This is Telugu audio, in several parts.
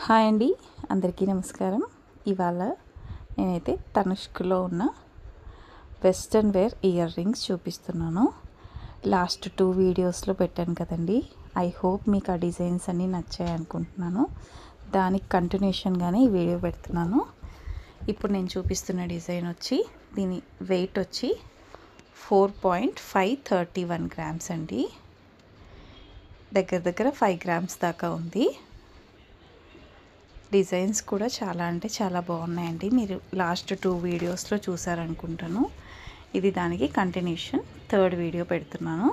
హాయ్ అండి, అందరికీ నమస్కారం. ఇవాళ నేనైతే తనుష్క్లో ఉన్న వెస్ట్రన్ వేర్ ఇయర్ రింగ్స్ చూపిస్తున్నాను. లాస్ట్ 2 వీడియోస్లో పెట్టాను కదండి. ఐ హోప్ మీకు ఆ డిజైన్స్ అన్నీ నచ్చాయి అనుకుంటున్నాను. దానికి కంటిన్యూషన్గానే ఈ వీడియో పెడుతున్నాను. ఇప్పుడు నేను చూపిస్తున్న డిజైన్ వచ్చి దీని వెయిట్ వచ్చి 4.531 గ్రామ్స్ అండి. దగ్గర 5 గ్రామ్స్ దాకా ఉంది. డిజైన్స్ కూడా చాలా అంటే చాలా బాగున్నాయండి. మీరు లాస్ట్ 2 వీడియోస్లో చూసారనుకుంటాను. ఇది దానికి కంటిన్యూషన్ 3rd వీడియో పెడుతున్నాను.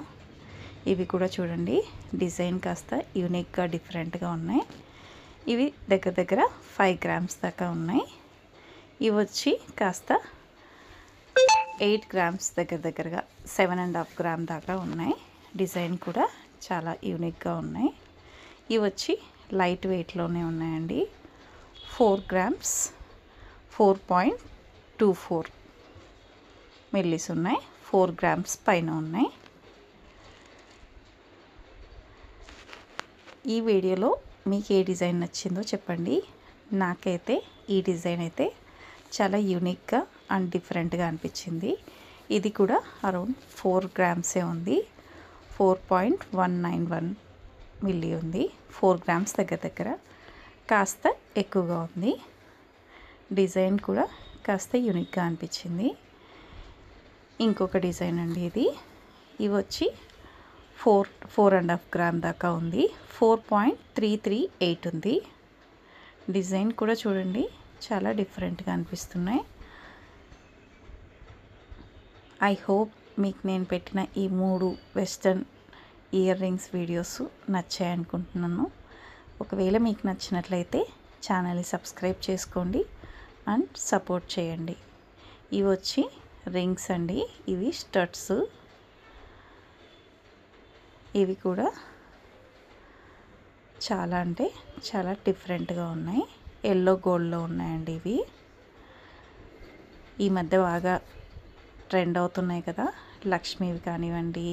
ఇవి కూడా చూడండి, డిజైన్ కాస్త యూనిక్గా డిఫరెంట్గా ఉన్నాయి. ఇవి దగ్గర 5 గ్రామ్స్ దాకా ఉన్నాయి. ఇవి వచ్చి కాస్త 8 గ్రామ్స్ దగ్గరగా 7.5 గ్రామ్ దాకా ఉన్నాయి. డిజైన్ కూడా చాలా యూనిక్గా ఉన్నాయి. ఇవి వచ్చి లైట్ వెయిట్లోనే ఉన్నాయండి. 4 గ్రామ్స్ 4.24 మిల్లీస్ ఉన్నాయి. 4 గ్రామ్స్ పైన ఉన్నాయి. ఈ వీడియోలో మీకు ఏ డిజైన్ నచ్చిందో చెప్పండి. నాకైతే ఈ డిజైన్ అయితే చాలా యూనిక్గా అండ్ డిఫరెంట్గా అనిపించింది. ఇది కూడా అరౌండ్ 4 గ్రామ్సే ఉంది. 4.191 మిల్లీ ఉంది. 4 గ్రామ్స్ దగ్గర కాస్త ఎక్కువగా ఉంది. డిజైన్ కూడా కాస్త యూనిక్గా అనిపించింది. ఇంకొక డిజైన్ అండి ఇది. ఇవి వచ్చి 4.5 గ్రామ్ దాకా ఉంది. 4.338 ఉంది. డిజైన్ కూడా చూడండి, చాలా డిఫరెంట్గా అనిపిస్తున్నాయి. ఐ హోప్ మీకు నేను పెట్టిన ఈ 3 వెస్ట్రన్ ఇయర్ రింగ్స్ వీడియోస్ నచ్చాయి అనుకుంటున్నాను. ఒకవేళ మీకు నచ్చినట్లయితే ఛానల్ని సబ్స్క్రైబ్ చేసుకోండి అండ్ సపోర్ట్ చేయండి. ఇవి వచ్చి రింగ్స్ అండి. ఇవి స్టడ్స్. ఇవి కూడా చాలా అంటే చాలా డిఫరెంట్గా ఉన్నాయి. ఎల్లో గోల్డ్లో ఉన్నాయండి. ఇవి ఈ మధ్య బాగా ట్రెండ్ అవుతున్నాయి కదా. లక్ష్మీవి కానివ్వండి,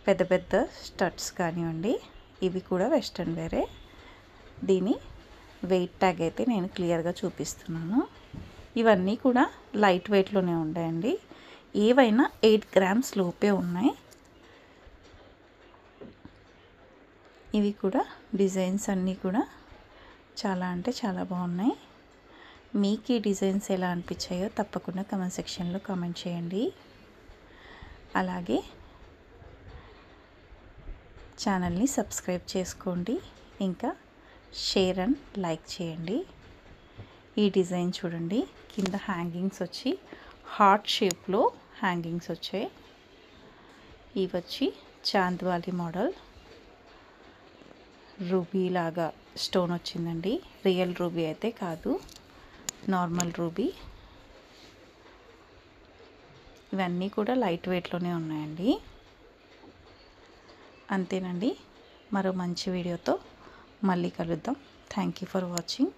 పెద్ద స్టడ్స్ కానివ్వండి, ఇవి కూడా వెస్ట్రన్ వేరే. దీని వెయిట్ ట్యాగ్ అయితే నేను క్లియర్గా చూపిస్తున్నాను. ఇవన్నీ కూడా లైట్ వెయిట్లోనే ఉంటాయండి. ఏవైనా 8 గ్రామ్స్ లోపే ఉన్నాయి. ఇవి కూడా డిజైన్స్ అన్నీ కూడా చాలా అంటే చాలా బాగున్నాయి. మీకు ఈ డిజైన్స్ ఎలా అనిపించాయో తప్పకుండా కామెంట్ సెక్షన్లో కామెంట్ చేయండి. అలాగే ఛానల్ని సబ్స్క్రైబ్ చేసుకోండి. ఇంకా షేర్ అండ్ లైక్ చేయండి. ఈ డిజైన్ చూడండి, కింద హ్యాంగింగ్స్ వచ్చి హార్ట్ షేప్లో హ్యాంగింగ్స్ వచ్చాయి. ఇవి వచ్చి చాంద్వాలి మోడల్. రూబీ లాగా స్టోన్ వచ్చిందండి. రియల్ రూబీ అయితే కాదు, నార్మల్ రూబీ. ఇవన్నీ కూడా లైట్ వెయిట్లోనే ఉన్నాయండి. అంతేనండి. మరో మంచి వీడియోతో మళ్ళీ కలుద్దాం. Thank you for watching.